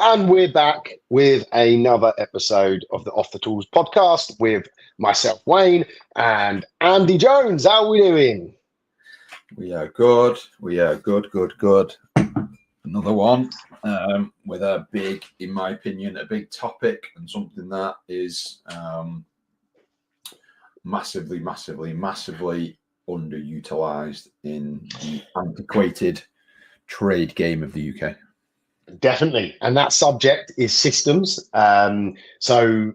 And we're back with another episode of the Off the Tools podcast with myself, Wayne, and Andy Jones. How are we doing? We are good. We are good. Another one with a big, in my opinion, a big topic and something that is massively underutilized in the antiquated trade game of the UK. Definitely. And that subject is systems. So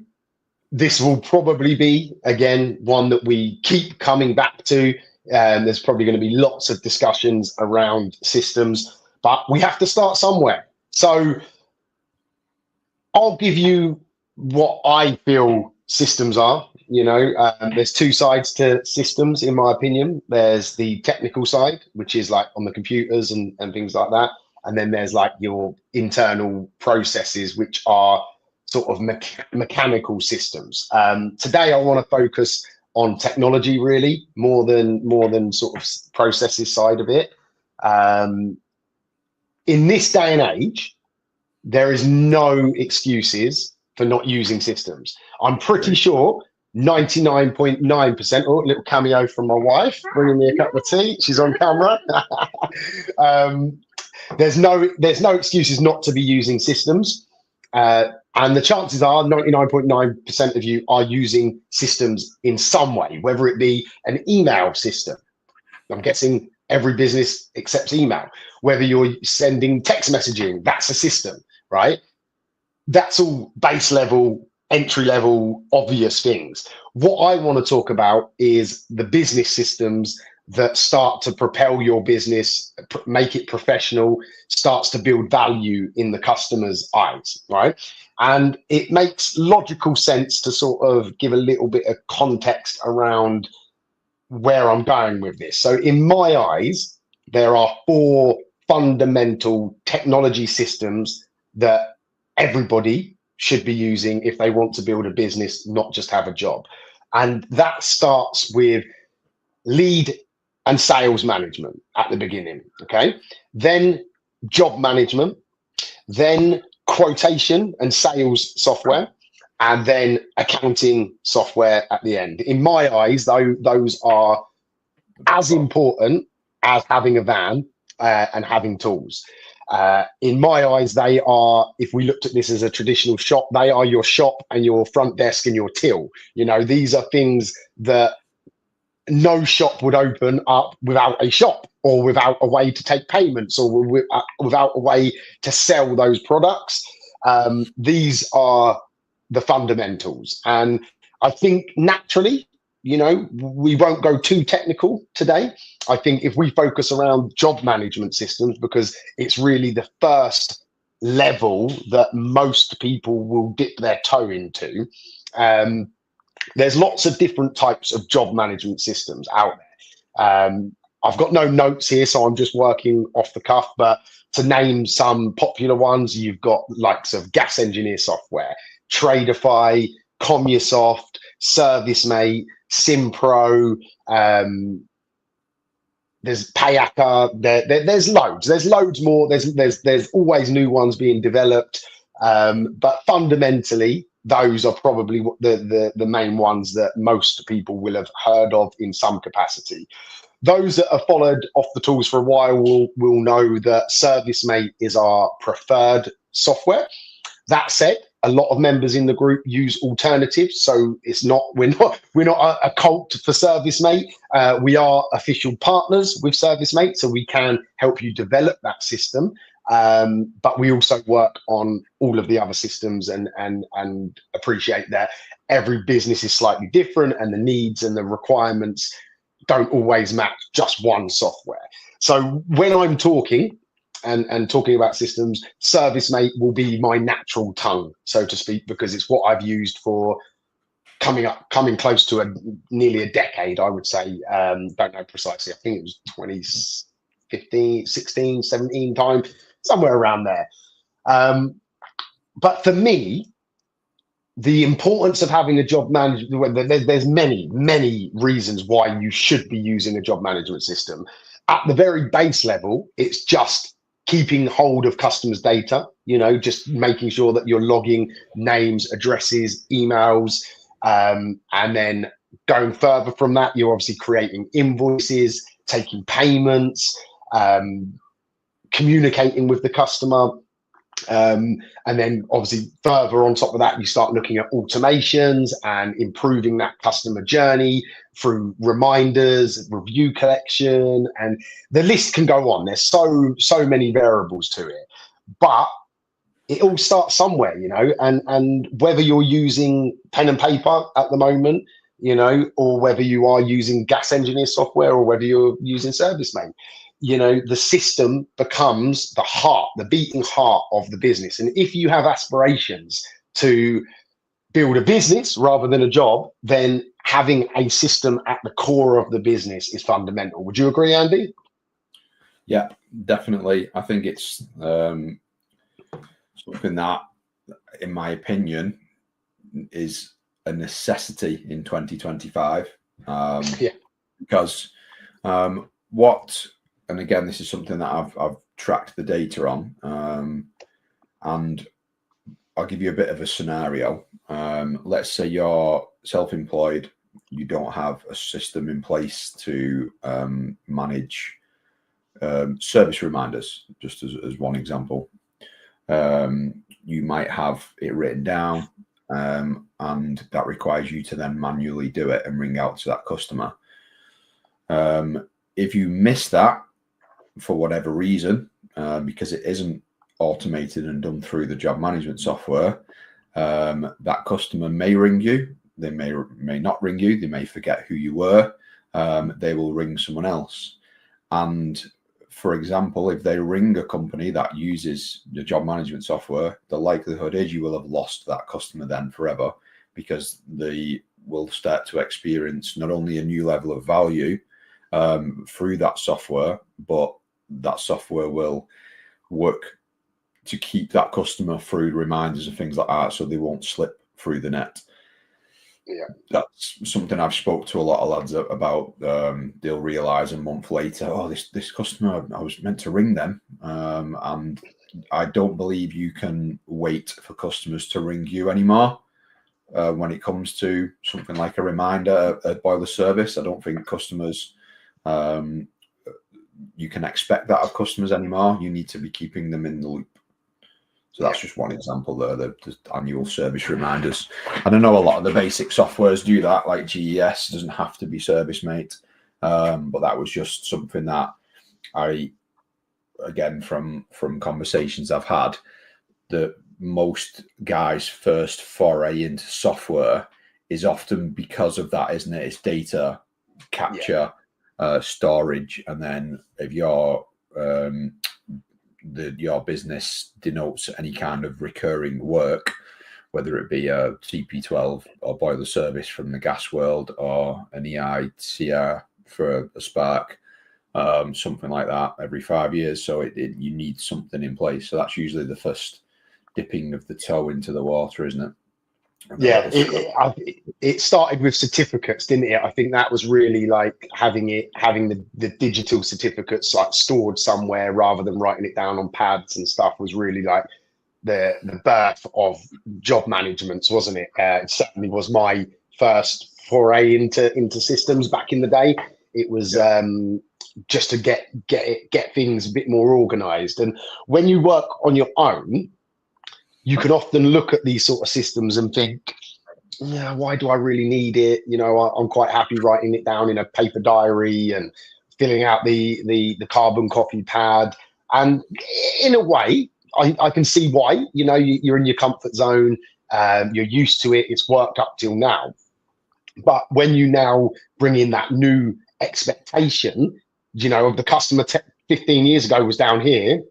this will probably be, again, one that we keep coming back to. There's probably going to be lots of discussions around systems, but we have to start somewhere. So I'll give you what I feel systems are. There's two sides to systems, in my opinion. There's the technical side, which is like on the computers and things like that. And then there's like your internal processes, which are sort of mechanical systems. Today, I want to focus on technology, really, more than sort of processes side of it. In this day and age, there is no excuses for not using systems. I'm pretty sure 99.9%. Oh, little cameo from my wife, bringing me a cup of tea. She's on camera. There's no excuses not to be using systems. And the chances are 99.9% of you are using systems in some way, whether it be an email system. I'm guessing every business accepts email. Whether you're sending text messaging, that's a system, right? That's all base level, entry level, obvious things. What I want to talk about is the business systems that start to propel your business, make it professional, starts to build value in the customer's eyes, right? And it makes logical sense to sort of give a little bit of context around where I'm going with this. So in my eyes, there are four fundamental technology systems that everybody should be using if they want to build a business, not just have a job. And that starts with lead and sales management at the beginning, okay? Then job management, then quotation and sales software, and then accounting software at the end. In my eyes, though, those are as important as having a van and having tools. In my eyes, they are, if we looked at this as a traditional shop, they are your shop and your front desk and your till. These are things that no shop would open up without a shop or without a way to take payments or without a way to sell those products. These are the fundamentals. And I think naturally, we won't go too technical today. I think if we focus around job management systems, because it's really the first level that most people will dip their toe into, there's lots of different types of job management systems out there. I've got no notes here, so I'm just working off the cuff, but to name some popular ones, you've got likes of Gas Engineer Software, Tradeify, Commusoft, ServiceMate, SimPro, there's Payaka, there's loads. There's loads more. There's always new ones being developed. But fundamentally, those are probably the main ones that most people will have heard of in some capacity. Those that have followed Off the Tools for a while will know that ServiceMate is our preferred software. That said, a lot of members in the group use alternatives, so we're not a cult for ServiceMate. We are official partners with ServiceMate, so we can help you develop that system. But we also work on all of the other systems and appreciate that every business is slightly different and the needs and the requirements don't always match just one software. So when I'm talking and talking about systems, ServiceMate will be my natural tongue, so to speak, because it's what I've used for coming close to nearly a decade, I would say. Don't know precisely. I think it was 2015, 16, 17 time, somewhere around there. But for me, the importance of having a job management, there's many reasons why you should be using a job management system. At the very base level, it's just keeping hold of customers' data, just making sure that you're logging names, addresses, emails, and then going further from that, you're obviously creating invoices, taking payments, communicating with the customer. And then obviously further on top of that, you start looking at automations and improving that customer journey through reminders, review collection, and the list can go on. There's so many variables to it, but it all starts somewhere, and whether you're using pen and paper at the moment, or whether you are using gas engineer software or whether you're using ServiceMate, the system becomes the beating heart of the business. And if you have aspirations to build a business rather than a job, then having a system at the core of the business is fundamental. Would you agree, Andy? Yeah, definitely. I think it's something that, in my opinion, is a necessity in 2025. Because and again, this is something that I've tracked the data on, and I'll give you a bit of a scenario. Let's say you're self-employed, you don't have a system in place to manage service reminders, just as one example. You might have it written down, and that requires you to then manually do it and ring out to that customer. If you miss that for whatever reason, because it isn't automated and done through the job management software, that customer may ring you, they may not ring you, they may forget who you were, they will ring someone else. And for example, if they ring a company that uses the job management software, the likelihood is you will have lost that customer then forever, because they will start to experience not only a new level of value through that software, but that software will work to keep that customer through reminders and things like that, so they won't slip through the net. Yeah, that's something I've spoke to a lot of lads about. They'll realise a month later, oh, this customer, I was meant to ring them, and I don't believe you can wait for customers to ring you anymore. When it comes to something like a reminder, a boiler service, I don't think customers, you can expect that of customers anymore. You need to be keeping them in the loop. So that's just one example there, the annual service reminders. And I know a lot of the basic softwares do that, like GES, doesn't have to be ServiceMate. But that was just something that again, from conversations I've had, that most guys' first foray into software is often because of that, isn't it? It's data capture, storage, and then if your business denotes any kind of recurring work, whether it be a CP12 or boiler service from the gas world, or an EICR for a spark, something like that every 5 years. So you need something in place. So that's usually the first dipping of the toe into the water, isn't it? Yeah, it started with certificates, didn't it? I think that was really like having the digital certificates like stored somewhere rather than writing it down on pads and stuff was really like the birth of job management, wasn't it? It certainly was my first foray into systems back in the day. It was just to get things a bit more organized. And when you work on your own, you can often look at these sort of systems and think, yeah, why do I really need it? I'm quite happy writing it down in a paper diary and filling out the carbon copy pad. And in a way, I can see why. You're in your comfort zone, you're used to it, it's worked up till now. But when you now bring in that new expectation, of the customer 15 years ago was down here,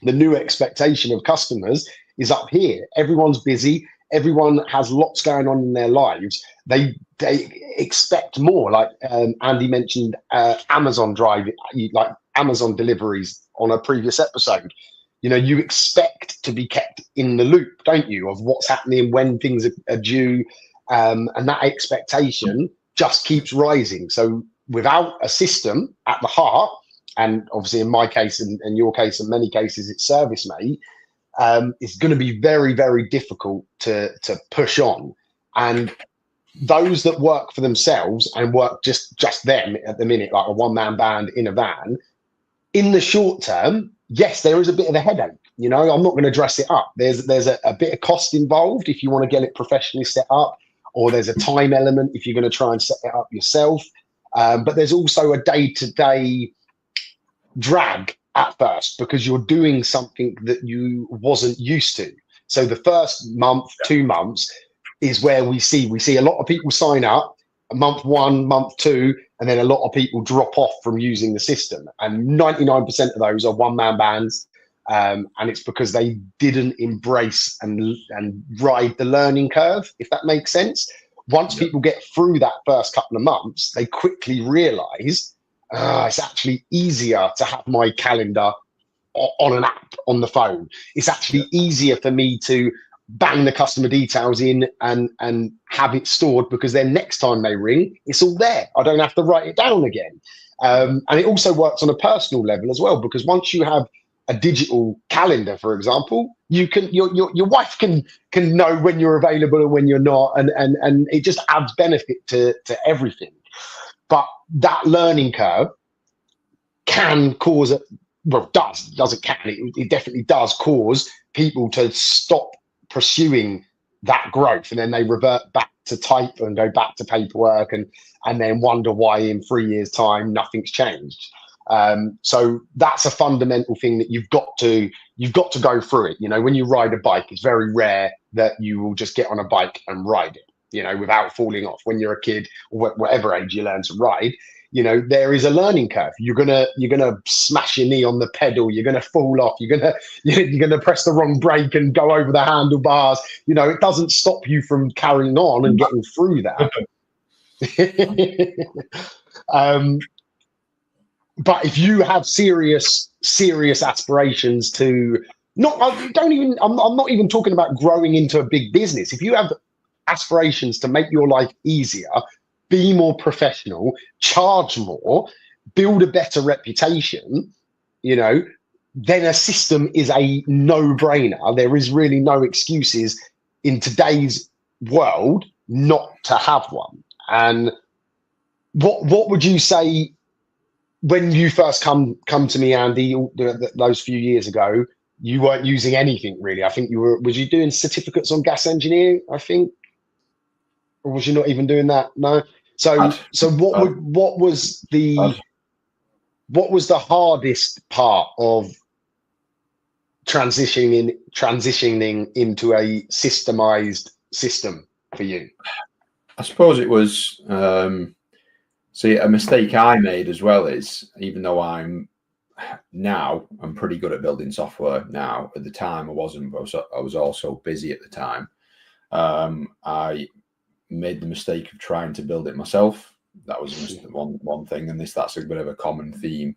the new expectation of customers is up here. Everyone's busy. Everyone has lots going on in their lives. They expect more. Like Andy mentioned, Amazon Drive, like Amazon deliveries on a previous episode. You expect to be kept in the loop, don't you, of what's happening when things are due, and that expectation just keeps rising. So without a system at the heart, and obviously in my case and your case, in many cases, it's service mate, it's going to be very, very difficult to push on. And those that work for themselves and work just them at the minute, like a one-man band in a van, in the short term, yes, there is a bit of a headache. You know, I'm not going to dress it up. There's a bit of cost involved if you want to get it professionally set up, or there's a time element if you're going to try and set it up yourself. But there's also a day-to-day drag at first because you're doing something that you wasn't used to. So the first month, 2 months is where we see a lot of people sign up month 1, month 2, and then a lot of people drop off from using the system. And 99% of those are one-man bands. And it's because they didn't embrace and ride the learning curve, if that makes sense. Once people get through that first couple of months, they quickly realize it's actually easier to have my calendar on an app on the phone. It's actually easier for me to bang the customer details in and have it stored, because then next time they ring, it's all there. I don't have to write it down again. And it also works on a personal level as well, because once you have a digital calendar, for example, you can your wife can know when you're available and when you're not, and it just adds benefit to everything. But that learning curve can cause it definitely does cause people to stop pursuing that growth, and then they revert back to type and go back to paperwork and then wonder why in 3 years' time nothing's changed. So that's a fundamental thing that you've got to go through it. You know, when you ride a bike, it's very rare that you will just get on a bike and ride it, you know, without falling off. When you're a kid, or whatever age you learn to ride, you know, there is a learning curve. You're gonna smash your knee on the pedal. You're gonna fall off. You're gonna press the wrong brake and go over the handlebars. You know, it doesn't stop you from carrying on and getting through that. But if you have serious aspirations to I'm not even talking about growing into a big business. If you have aspirations to make your life easier, be more professional, charge more, build a better reputation, you know, then a system is a no-brainer. There is really no excuses in today's world not to have one. And what would you say when you first come to me, Andy, those few years ago? You weren't using anything really. I think was you doing certificates on gas engineering, I think? Or was you not even doing that? No. So what was the hardest part of transitioning into a systemized system for you? I suppose it was see, a mistake I made as well is, even though I'm pretty good at building software now, at the time I wasn't. I was also busy at the time. I made the mistake of trying to build it myself. That was one thing, and that's a bit of a common theme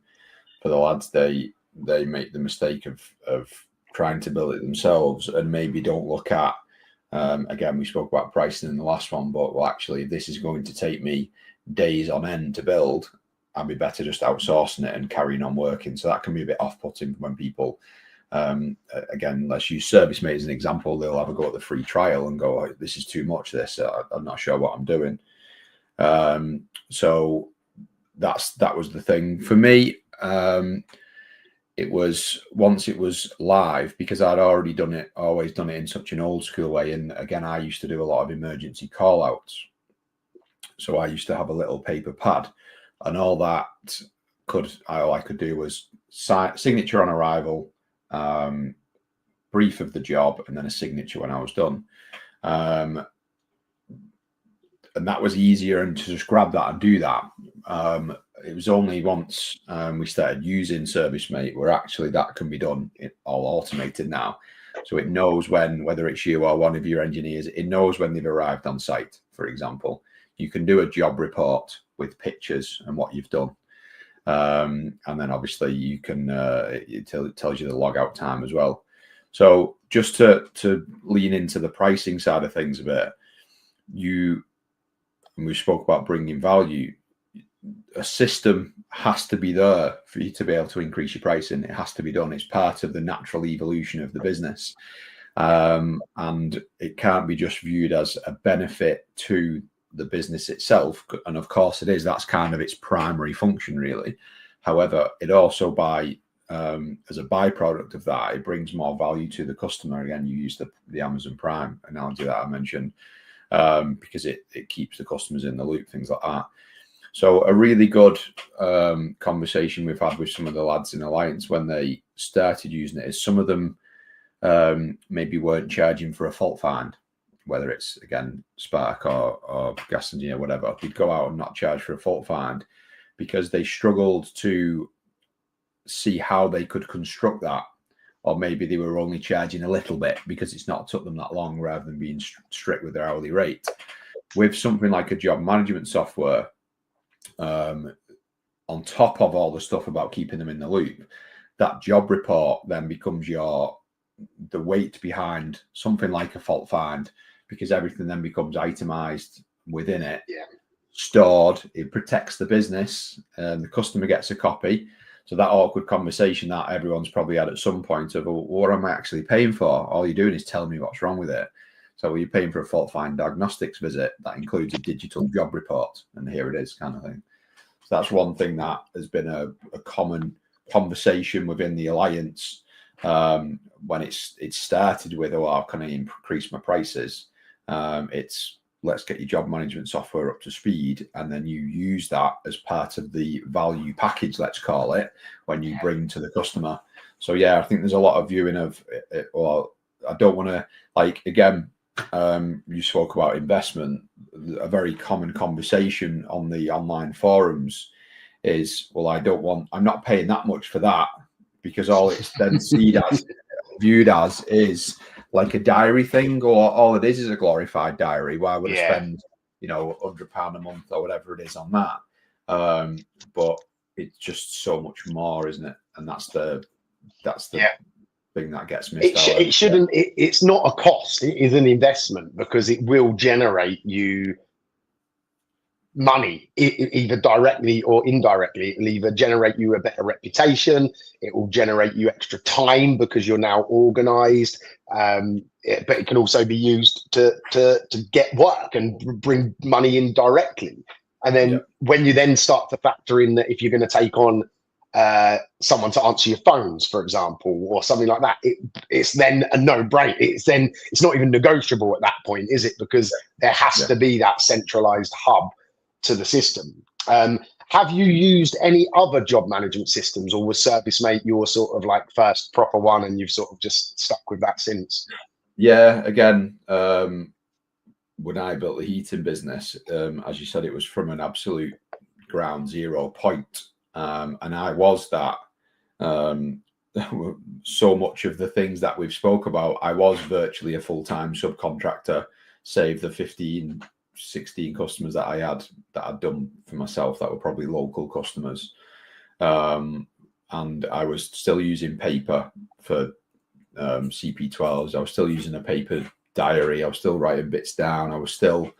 for the lads. They make the mistake of trying to build it themselves and maybe don't look at, again, we spoke about pricing in the last one, but well, actually this is going to take me days on end to build. I'd be better just outsourcing it and carrying on working. So that can be a bit off-putting when people, again, let's use ServiceMate as an example. They'll have a go at the free trial and go, oh, this is too much, I'm not sure what I'm doing. So that was the thing for me. It was once it was live, because I'd always done it in such an old school way. And again, I used to do a lot of emergency call outs. So I used to have a little paper pad, and all that I could do was signature on arrival, brief of the job, and then a signature when I was done. And that was easier, and to just grab that and do that. It was only once we started using ServiceMate where actually that can be done all automated now. So it knows whether it's you or one of your engineers, it knows when they've arrived on site, for example. You can do a job report with pictures and what you've done. And then obviously you can, it tells you the log out time as well. So just to lean into the pricing side of things a bit, and we spoke about bringing value. a system has to be there for you to be able to increase your pricing. It has to be done. It's part of the natural evolution of the business. And it can't be just viewed as a benefit to the business itself. And of course it is. That's kind of its primary function, really. However, it also as a byproduct of that, it brings more value to the customer. Again, you use the Amazon Prime analogy that I mentioned, because it keeps the customers in the loop, things like that. So a really good conversation we've had with some of the lads in Alliance when they started using it is some of them maybe weren't charging for a fault find, whether it's, again, Spark or Gas Engineer, whatever. They'd go out and not charge for a fault find because they struggled to see how they could construct that, or maybe they were only charging a little bit because it's not took them that long, rather than being strict with their hourly rate. With something like a job management software, on top of all the stuff about keeping them in the loop, that job report then becomes the weight behind something like a fault find, because everything then becomes itemized within it, stored. It protects the business, and the customer gets a copy. So that awkward conversation that everyone's probably had at some point of, well, what am I actually paying for? All you're doing is telling me what's wrong with it. So you're paying for a fault find diagnostics visit that includes a digital job report, and here it is, kind of thing. So that's one thing that has been a common conversation within the Alliance when it started with, oh, how can I increase my prices? It's, let's get your job management software up to speed, and then you use that as part of the value package, let's call it, when you bring to the customer. So yeah, I think there's a lot of viewing of it. Well, I don't want to, like, again, you spoke about investment. A very common conversation on the online forums is, well, I'm not paying that much for that, because all it's then viewed as is like a diary thing, or all it is a glorified diary. Why would I spend, £100 a month or whatever it is on that? But it's just so much more, isn't it? And that's the thing that gets missed out. It shouldn't. It's not a cost. It is an investment, because it will generate you money, either directly or indirectly. It'll either generate you a better reputation, it will generate you extra time because you're now organized, but it can also be used to get work and bring money in directly. And then when you then start to factor in that if you're going to take on someone to answer your phones, for example, or something like that, it's then a no-brainer. It's not even negotiable at that point, is it? Because there has to be that centralized hub to the system. Have you used any other job management systems, or was ServiceMate your sort of like first proper one, and you've sort of just stuck with that since? Yeah, again, when I built the heating business, as you said, it was from an absolute ground zero point. And I was that. So much of the things that we've spoke about, I was virtually a full-time subcontractor, save the 15, 16 customers that I'd done for myself that were probably local customers. And I was still using paper for CP12s. I was still using a paper diary. I was still writing bits down. I was still,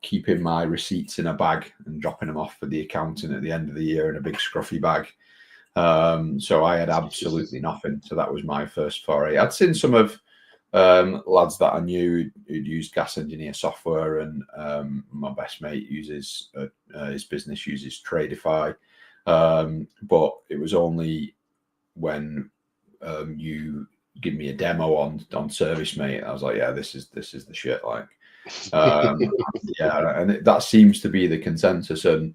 keeping my receipts in a bag and dropping them off for the accountant at the end of the year in a big scruffy bag. So I had absolutely nothing. So that was my first foray. I'd seen some of lads that I knew who'd used Gas Engineer software, and my best mate uses his business uses Tradify, but it was only when you give me a demo on ServiceMate, I was like, yeah, this is the shit. Like, and that seems to be the consensus. And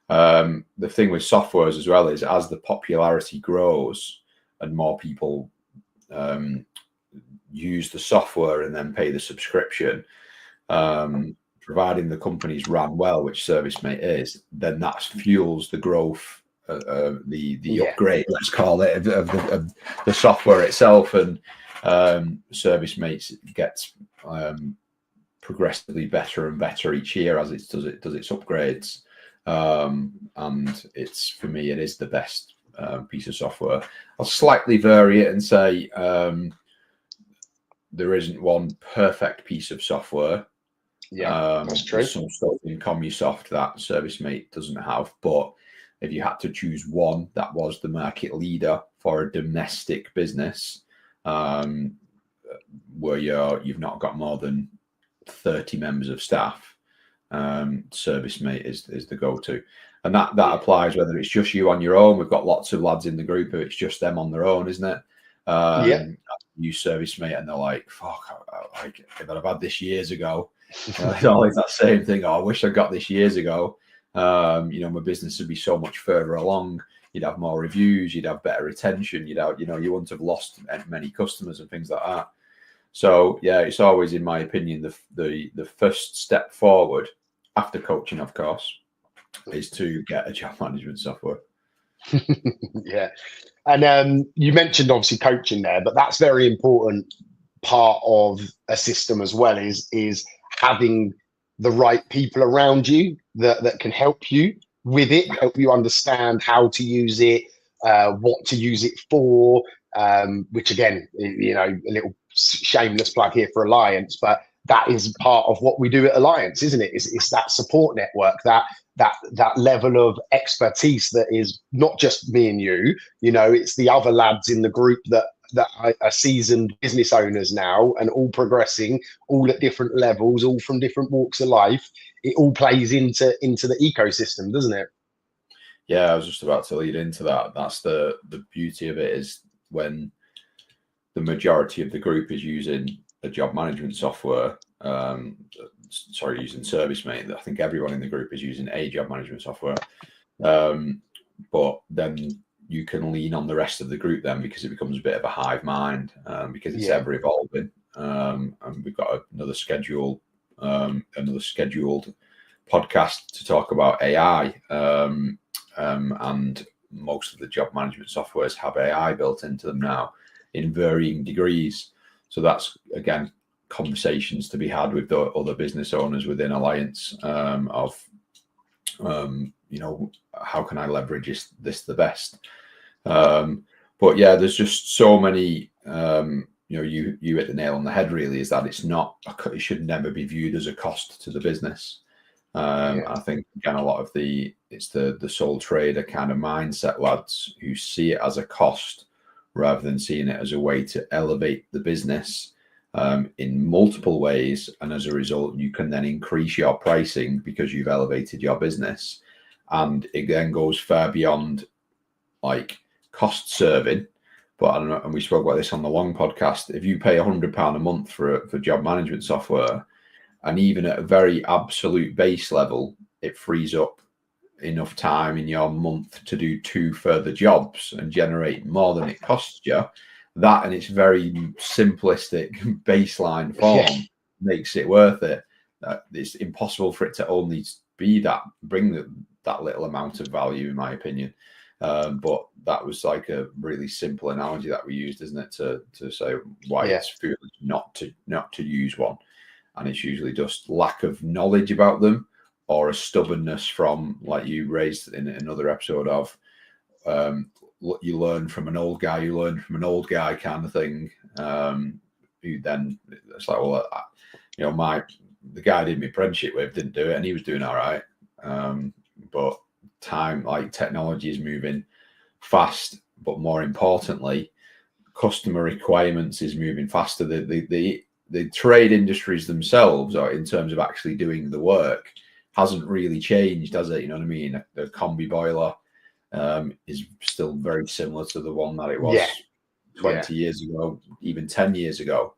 the thing with softwares as well is, as the popularity grows and more people use the software and then pay the subscription, providing the companies ran well, which ServiceMate is, then that fuels the growth, the upgrade, let's call it, of the software itself. And ServiceMate gets progressively better and better each year as it does its upgrades. And it's, for me, it is the best piece of software. I'll slightly vary it and say there isn't one perfect piece of software. That's true. There's some stuff in CommuSoft that ServiceMate doesn't have, but if you had to choose one that was the market leader for a domestic business, where you've not got more than 30 members of staff, ServiceMate is the go-to. And that applies whether it's just you on your own. We've got lots of lads in the group, if it's just them on their own, isn't it? Use ServiceMate and they're like, fuck, like, if I'd have had this years ago, it's always that same thing. Oh, I wish I got this years ago. My business would be so much further along. You'd have more reviews, you'd have better retention, you wouldn't have lost many customers and things like that. So yeah, it's always, in my opinion, the first step forward after coaching, of course, is to get a job management software. Yeah. And you mentioned obviously coaching there, but that's very important part of a system as well, is having the right people around you that can help you with it, help you understand how to use it, what to use it for, which again, a little shameless plug here for Alliance, but that is part of what we do at Alliance, isn't it? It's that support network, that level of expertise that is not just me and you, it's the other lads in the group that are seasoned business owners now, and all progressing, all at different levels, all from different walks of life. It all plays into the ecosystem, doesn't it? Yeah, I was just about to lead into that. That's the beauty of it, is when the majority of the group is using a job management software, using ServiceMate. I think everyone in the group is using a job management software. But then you can lean on the rest of the group then, because it becomes a bit of a hive mind, because it's ever evolving. And we've got another scheduled podcast to talk about AI. And most of the job management softwares have AI built into them now in varying degrees. So that's, again, conversations to be had with the other business owners within Alliance, of how can I leverage this the best. But yeah, there's just so many, you hit the nail on the head, really, is that it should never be viewed as a cost to the business. I think, again, a lot of it's the sole trader kind of mindset lads who see it as a cost rather than seeing it as a way to elevate the business in multiple ways. And as a result, you can then increase your pricing because you've elevated your business. And it then goes far beyond like cost serving. But I don't know, and we spoke about this on the long podcast. If you pay £100 a month for job management software, and even at a very absolute base level, it frees up enough time in your month to do 2 further jobs and generate more than it costs you, that in its very simplistic baseline form makes it worth it. It's impossible for it to only be bring that little amount of value, in my opinion. But that was like a really simple analogy that we used, isn't it, to say why it's foolish not to use one. And it's usually just lack of knowledge about them, or a stubbornness from, like you raised in another episode of, you learn from an old guy, kind of thing. Who then, it's like, well, the guy I did my apprenticeship with didn't do it, and he was doing all right. But time, like technology, is moving fast, but more importantly, customer requirements is moving faster. The trade industries themselves, or in terms of actually doing the work, hasn't really changed, has it? You know what I mean? The combi boiler is still very similar to the one that it was 20 years ago, even 10 years ago.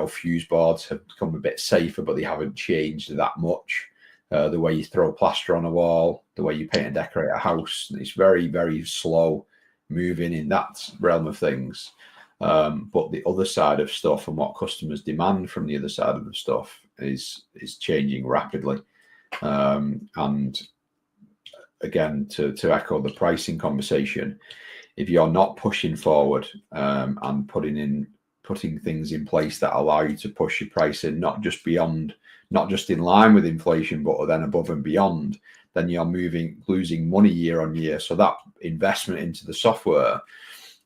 Fuse boards have become a bit safer, but they haven't changed that much. The way you throw plaster on a wall, the way you paint and decorate a house, it's very, very slow moving in that realm of things. But the other side of stuff, and what customers demand from the other side of the stuff, is changing rapidly. And again, to echo the pricing conversation, if you're not pushing forward and putting things in place that allow you to push your pricing not just in line with inflation, but then above and beyond, then you're losing money year on year. So that investment into the software,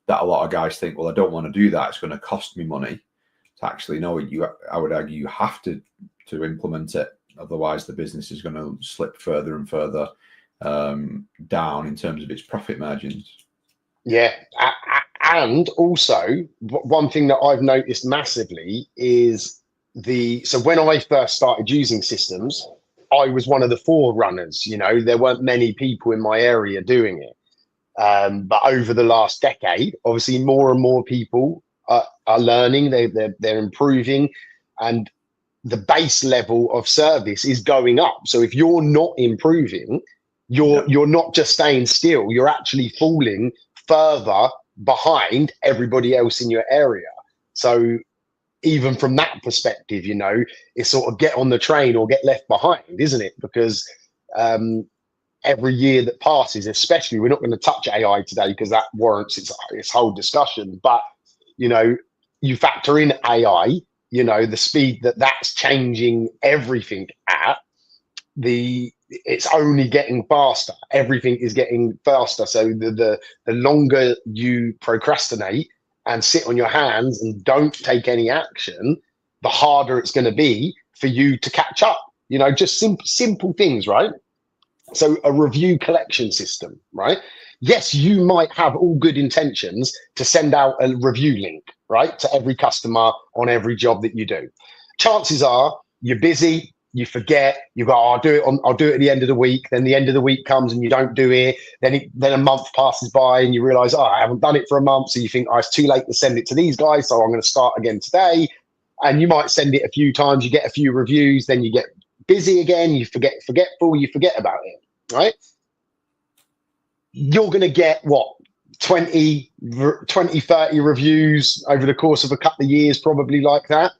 that a lot of guys think, well, I don't want to do that, it's going to cost me money. To actually know, I would argue you have to to implement it. Otherwise, the business is going to slip further and further down in terms of its profit margins. Yeah. And also, one thing that I've noticed massively is so when I first started using systems, I was one of the forerunners. There weren't many people in my area doing it. But over the last decade, obviously, more and more people are learning. They're improving, and the base level of service is going up. So if you're not improving, you're not just staying still. You're actually falling further behind everybody else in your area. So even from that perspective, it's sort of get on the train or get left behind, isn't it? Because every year that passes, especially, we're not going to touch AI today because that warrants its whole discussion. But you factor in AI, the speed that's changing everything at, it's only getting faster. Everything is getting faster. So the longer you procrastinate and sit on your hands and don't take any action, the harder it's going to be for you to catch up. Just simple things, right? So a review collection system, right? Yes, you might have all good intentions to send out a review link, right, to every customer on every job that you do. Chances are you're busy, you forget, you go, I'll do it at the end of the week. Then the end of the week comes and you don't do it. Then a month passes by and you realize, I haven't done it for a month. So you think, it's too late to send it to these guys, so I'm going to start again today. And you might send it a few times, you get a few reviews, then you get busy again, you forgetful, you forget about it, right? You're going to get 20, 30 reviews over the course of a couple of years, probably like that.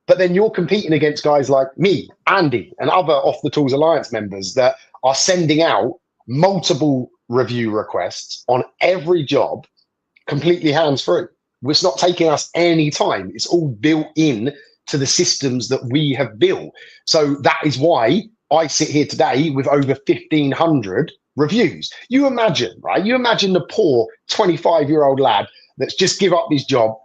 But then you're competing against guys like me, Andy, and other Off the Tools Alliance members that are sending out multiple review requests on every job, completely hands-free. It's not taking us any time. It's all built in to the systems that we have built. So that is why I sit here today with over 1,500 reviews. You imagine, right? You imagine the poor 25-year-old lad that's just give up his job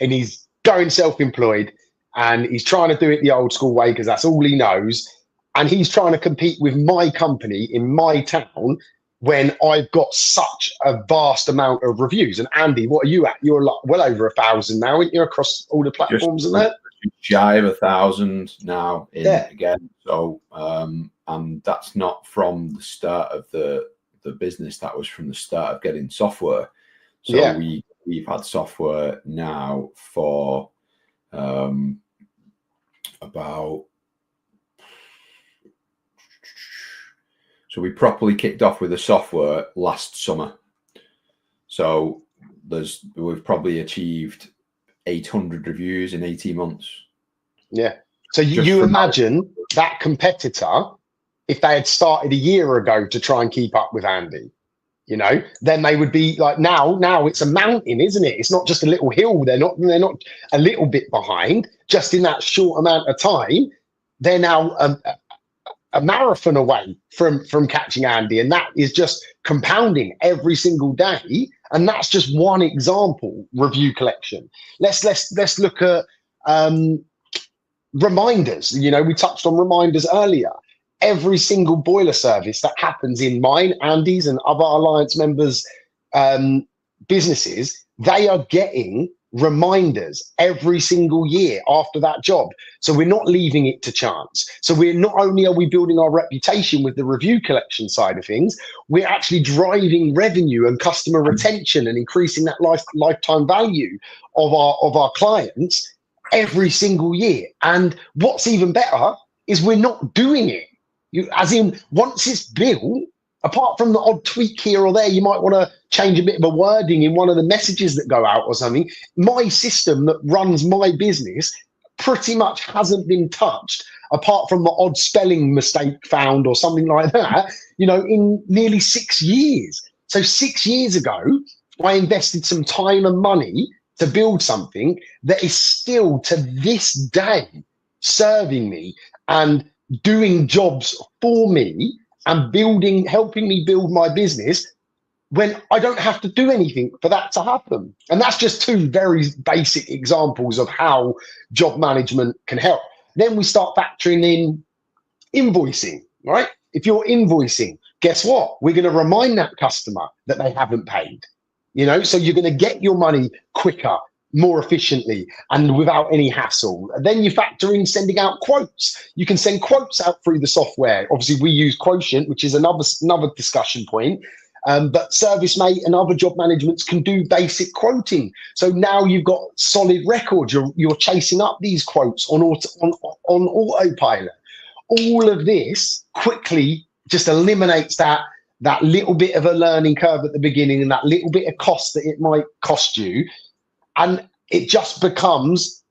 and he's going self-employed and he's trying to do it the old school way because that's all he knows. And he's trying to compete with my company in my town when I've got such a vast amount of reviews. And Andy, what are you at? You're like well over 1,000 now, aren't you, across all the platforms and that? Shy of 1,000 now again. So and that's not from the start of the business. That was from the start of getting software. So we've had software now for so we properly kicked off with the software last summer. So we've probably achieved 800 reviews in 18 months. Yeah. So you imagine that competitor, if they had started a year ago to try and keep up with Andy, then they would be like, now it's a mountain, isn't it? It's not just a little hill. They're not a little bit behind. Just in that short amount of time, they're now a marathon away from catching Andy, and that is just compounding every single day. And that's just one example. Review collection. Let's look at reminders. We touched on reminders earlier. Every single boiler service that happens in mine, Andy's, and other Alliance members' businesses, they are getting reminders every single year after that job. So we're not leaving it to chance. So we're not only are we building our reputation with the review collection side of things, we're actually driving revenue and customer retention and increasing that lifetime value of our clients every single year. And what's even better is we're not doing it. As in, once it's built, apart from the odd tweak here or there, you might want to change a bit of a wording in one of the messages that go out or something. My system that runs my business pretty much hasn't been touched, apart from the odd spelling mistake found or something like that, in nearly 6 years. So 6 years ago, I invested some time and money to build something that is still to this day serving me and doing jobs for me and helping me build my business when I don't have to do anything for that to happen. And that's just two very basic examples of how job management can help. Then we start factoring in invoicing, right? If you're invoicing, guess what? We're going to remind that customer that they haven't paid, so you're going to get your money quicker, more efficiently, and without any hassle. Then you factor in sending out quotes. You can send quotes out through the software. Obviously, we use Quotient, which is another discussion point. But ServiceMate and other job managements can do basic quoting. So now you've got solid records. You're chasing up these quotes on autopilot. All of this quickly just eliminates that little bit of a learning curve at the beginning and that little bit of cost that it might cost you. And it just becomes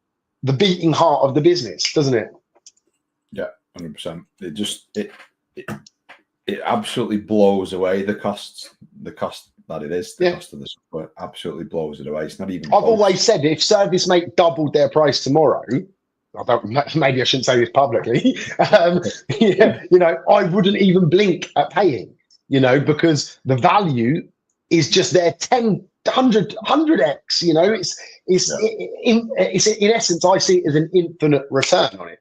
the beating heart of the business, doesn't it? Yeah, 100%. It absolutely blows away the cost that it is. The cost of the software absolutely blows it away. It's not even I've always said if ServiceMate doubled their price tomorrow, maybe I shouldn't say this publicly, I wouldn't even blink at paying, because the value is just there 100x, it's in essence, I see it as an infinite return on it.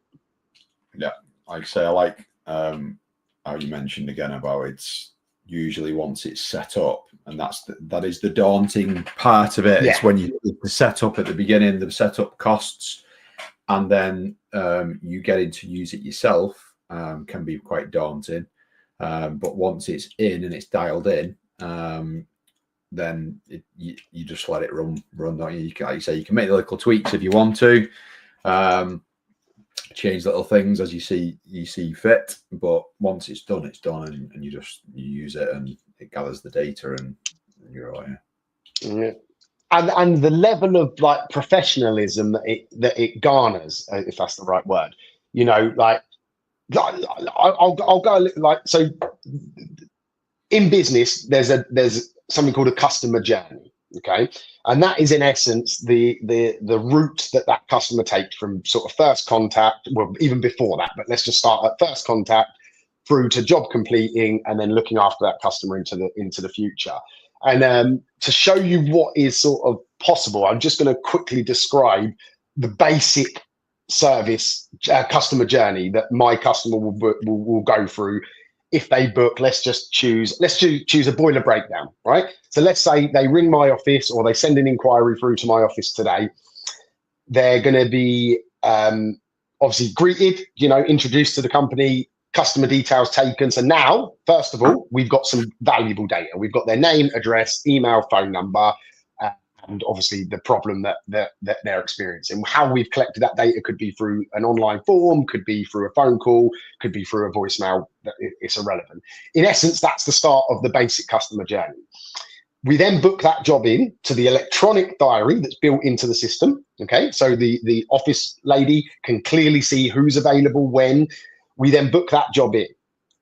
Yeah, like I say, I like how you mentioned again about it's usually once it's set up, and that is the daunting part of it. It's when the setup at the beginning, the setup costs, and then you getting to use it yourself can be quite daunting. But once it's in and it's dialed in, then you just let it run. Don't you? Like you say, you can make the little tweaks if you want to, change little things as you see fit. But once it's done, and you use it, and it gathers the data, and you're all right. Yeah. And the level of like professionalism that it garners, if that's the right word, I'll go a little, like, so in business, there's something called a customer journey. Okay. And that is in essence the route that customer takes from sort of first contact, well, even before that, but let's just start at first contact through to job completing and then looking after that customer into the future. And to show you what is sort of possible, I'm just going to quickly describe the basic service customer journey that my customer will go through if they book. Let's choose a boiler breakdown, right? So let's say they ring my office or they send an inquiry through to my office today. They're going to be obviously greeted, introduced to the company, customer details taken. So now, first of all, we've got some valuable data. We've got their name, address, email, phone number, and obviously the problem that they're experiencing. How we've collected that data could be through an online form, could be through a phone call, could be through a voicemail. It's irrelevant. In essence, that's the start of the basic customer journey. We then book that job in to the electronic diary that's built into the system. Okay, so the office lady can clearly see who's available when. We then book that job in.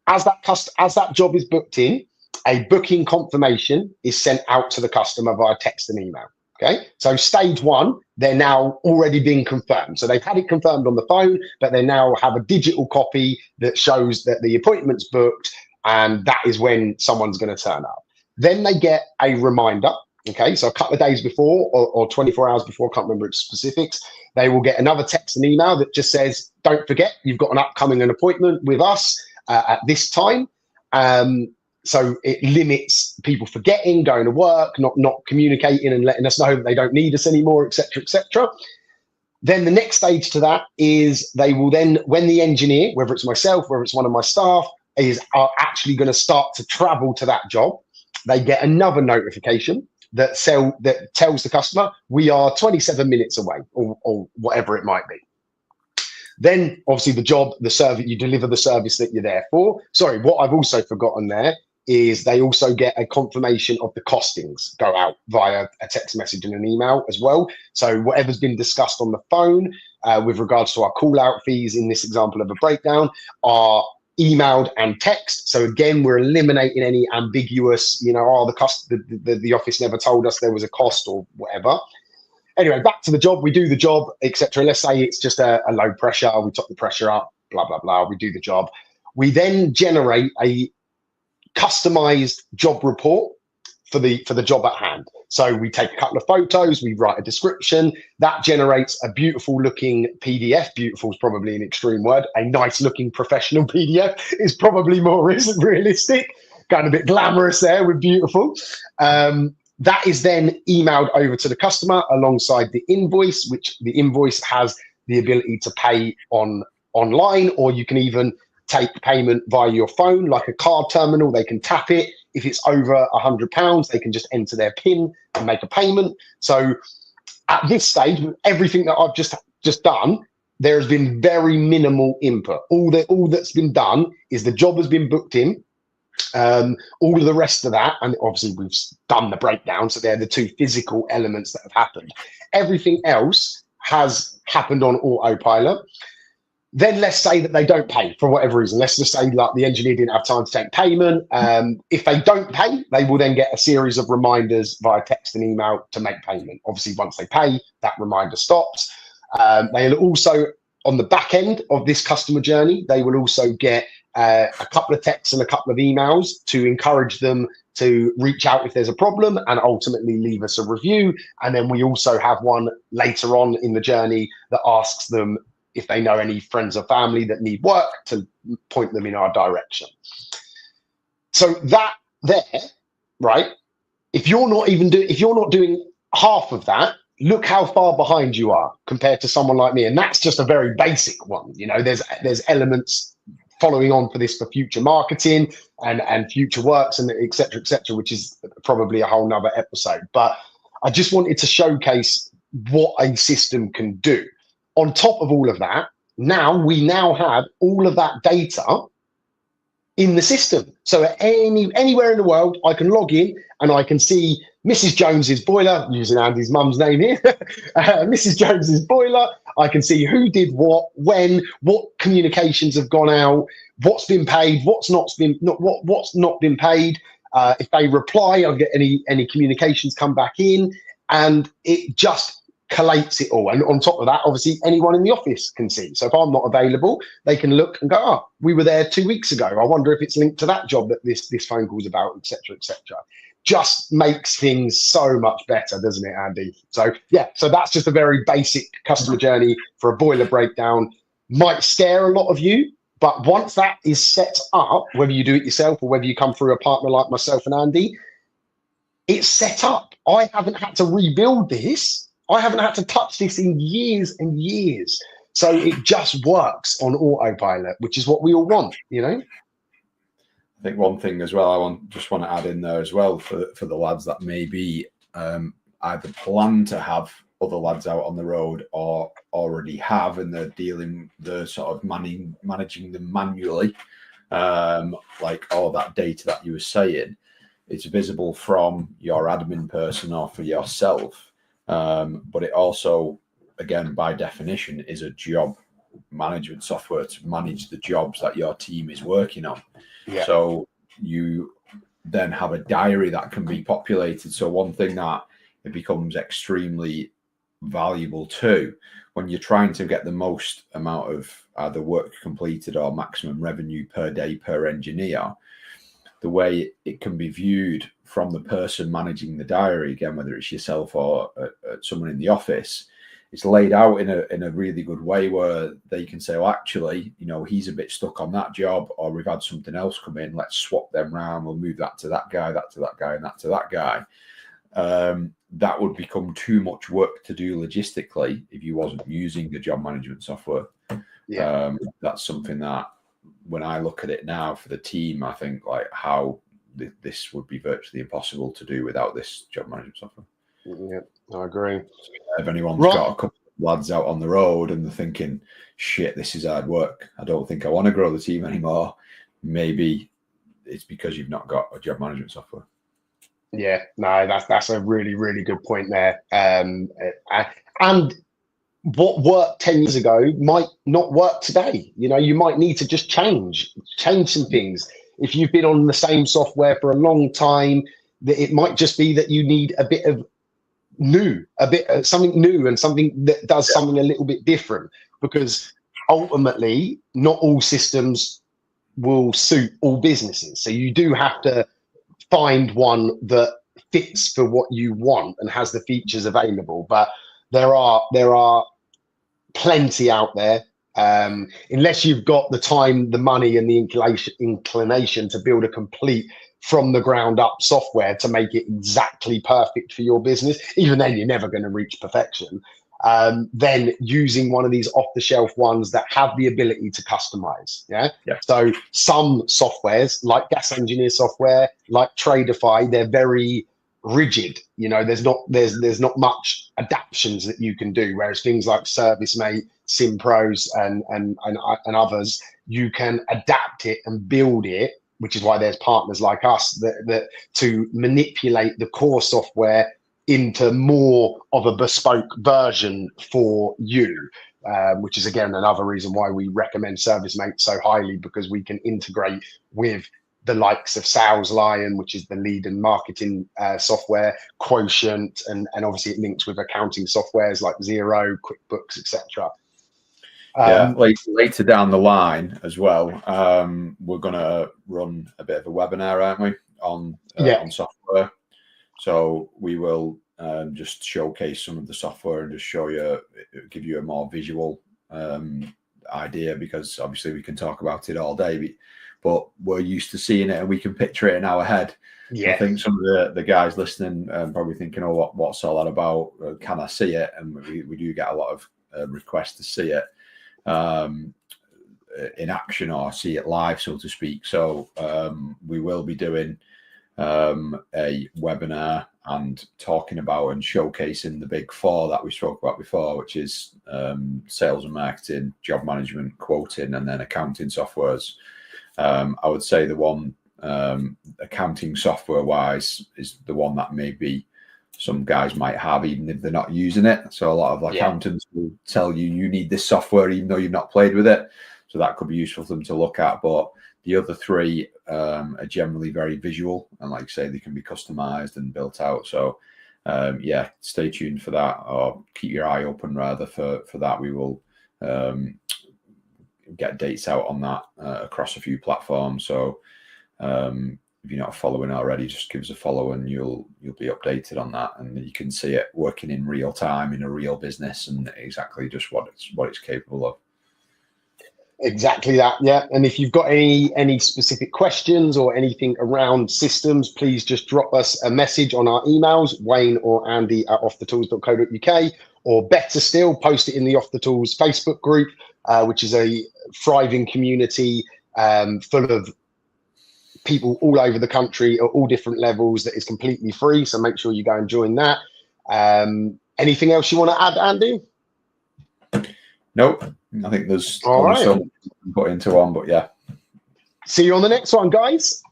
As that job is booked in, a booking confirmation is sent out to the customer via text and email. Okay, so stage one, they're now already being confirmed. So they've had it confirmed on the phone, but they now have a digital copy that shows that the appointment's booked, and that is when someone's going to turn up. Then they get a reminder. Okay, so a couple of days before or 24 hours before, I can't remember its specifics, they will get another text and email that just says, don't forget, you've got an upcoming appointment with us at this time. So it limits people forgetting, going to work, not communicating and letting us know that they don't need us anymore, etc., etc. Then the next stage to that is they will then, when the engineer, whether it's myself, whether it's one of my staff, are actually going to start to travel to that job, they get another notification that tells the customer we are 27 minutes away, or whatever it might be. Then obviously the service, you deliver the service that you're there for. Sorry, what I've also forgotten there is they also get a confirmation of the costings go out via a text message and an email as well. So whatever's been discussed on the phone with regards to our call out fees in this example of a breakdown are emailed and text. So again, we're eliminating any ambiguous, the office never told us there was a cost or whatever. Anyway, back to the job. We do the job, etc. Let's say it's just a low pressure. We top the pressure up, blah, blah, blah. We do the job. We then generate a customized job report for the job at hand. So we take a couple of photos, we write a description, that generates a beautiful looking PDF. Beautiful is probably an extreme word. A nice looking professional PDF is probably more realistic. Kind of a bit glamorous there with beautiful. That is then emailed over to the customer alongside the invoice, which the invoice has the ability to pay online, or you can even take payment via your phone, like a card terminal. They can tap it. If it's over £100, they can just enter their PIN and make a payment. So at this stage, with everything that I've just done, there has been very minimal input. All that's been done is the job has been booked in. All of the rest of that, and obviously we've done the breakdown, so they're the two physical elements that have happened. Everything else has happened on autopilot. Then let's say that they don't pay for whatever reason. Let's just say like the engineer didn't have time to take payment. If they don't pay, they will then get a series of reminders via text and email to make payment. Obviously, once they pay, that reminder stops. They'll also, on the back end of this customer journey, they will also get a couple of texts and a couple of emails to encourage them to reach out if there's a problem and ultimately leave us a review. And then we also have one later on in the journey that asks them if they know any friends or family that need work to point them in our direction. So that there, right? If you're not doing half of that, look how far behind you are compared to someone like me. And that's just a very basic one. You know, there's elements following on for this for future marketing and future works and et cetera, which is probably a whole nother episode. But I just wanted to showcase what a system can do. On top of all of that, we now have all of that data in the system. So at anywhere in the world, I can log in and I can see Mrs. Jones's boiler, using Andy's mum's name here, Mrs. Jones's boiler. I can see who did what, when, what communications have gone out, what's been paid, what's not been paid. If they reply, I'll get any communications come back in, and it just collates it all. And on top of that, obviously anyone in the office can see. So if I'm not available, they can look and go, oh, we were there 2 weeks ago. I wonder if it's linked to that job that this phone call is about, et cetera, et cetera. Just makes things so much better, doesn't it, Andy? So yeah, so that's just a very basic customer journey for a boiler breakdown. Might scare a lot of you, but once that is set up, whether you do it yourself or whether you come through a partner like myself and Andy, it's set up. I haven't had to rebuild this. I haven't had to touch this in years and years. So it just works on autopilot, which is what we all want, you know? I think one thing as well, I just want to add in there as well for the lads that maybe either plan to have other lads out on the road or already have, and they're sort of managing them manually, like all that data that you were saying, it's visible from your admin person or for yourself. But it also, again, by definition, is a job management software to manage the jobs that your team is working on. Yeah. So you then have a diary that can be populated. So one thing that it becomes extremely valuable too, when you're trying to get the most amount of either work completed or maximum revenue per day per engineer, the way it can be viewed from the person managing the diary, again, whether it's yourself or someone in the office, it's laid out in a really good way where they can say, well, actually, you know, he's a bit stuck on that job, or we've had something else come in, let's swap them around, we'll move that to that guy, that to that guy, and that to that guy. That would become too much work to do logistically if you wasn't using the job management software. Yeah. That's something that when I look at it now for the team, I think like how this would be virtually impossible to do without this job management software. Yeah, I agree. If anyone's got a couple of lads out on the road and they're thinking, shit, this is hard work, I don't think I want to grow the team anymore, maybe it's because you've not got a job management software. Yeah, no, that's a really, really good point there. And what worked 10 years ago might not work today. You know, you might need to just change some things. If you've been on the same software for a long time, it might just be that you need a bit of something new and something that does something a little bit different, because ultimately not all systems will suit all businesses. So you do have to find one that fits for what you want and has the features available. But there are plenty out there. Unless you've got the time, the money, and the inclination to build a complete from the ground up software to make it exactly perfect for your business, even then you're never going to reach perfection. Then using one of these off-the-shelf ones that have the ability to customize. Yeah. So some softwares, like Gas Engineer software, like Tradify, they're very rigid. You know, there's not much adaptations that you can do. Whereas things like ServiceMate, SimPros, and others, you can adapt it and build it. Which is why there's partners like us that to manipulate the core software into more of a bespoke version for you, which is again another reason why we recommend ServiceMate so highly, because we can integrate with the likes of Sales Lion, which is the lead and marketing software, Quotient, and obviously it links with accounting softwares like Xero, QuickBooks, etc. Yeah, later down the line as well, we're going to run a bit of a webinar, aren't we, on software. So we will just showcase some of the software and just show you, give you a more visual idea, because obviously we can talk about it all day, but we're used to seeing it and we can picture it in our head. Yeah. I think some of the guys listening probably thinking, oh, what's all that about? Can I see it? And we do get a lot of requests to see it in action or see it live, so to speak. So we will be doing a webinar and talking about and showcasing the big four that we spoke about before, which is sales and marketing, job management, quoting, and then accounting softwares. I would say the one accounting software wise is the one that maybe some guys might have, even if they're not using it. So a lot of accountants will tell you, you need this software, even though you've not played with it. So that could be useful for them to look at. But the other three are generally very visual. And like I say, they can be customized and built out. So yeah, stay tuned for that, or keep your eye open rather for that. We will get dates out on that across a few platforms. So if you're not following already, just give us a follow and you'll be updated on that, and you can see it working in real time in a real business and exactly just what it's capable of. Exactly that, yeah. And if you've got any specific questions or anything around systems, please just drop us a message on our emails, Wayne or Andy at offthetools.co.uk, or better still, post it in the Off the Tools Facebook group, which is a thriving community full of people all over the country at all different levels that is completely free. So make sure you go and join that. Anything else you want to add, Andy? Nope. I think there's only so much to put into one, but yeah. See you on the next one, guys.